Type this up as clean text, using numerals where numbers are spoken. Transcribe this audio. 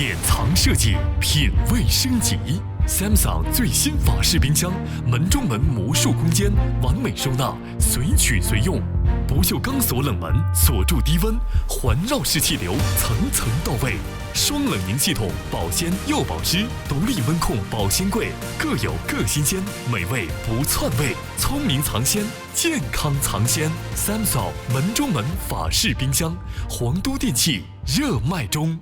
典藏设计，品味升级。Samsung 最新法式冰箱，门中门魔术空间，完美收纳，随取随用。不锈钢锁冷门，锁住低温，环绕式气流，层层到位。双冷凝系统，保鲜又保湿，独立温控保鲜柜，各有各新鲜，美味不篡位，聪明藏鲜，健康藏鲜。Samsung 门中门法式冰箱，皇都电器热卖中。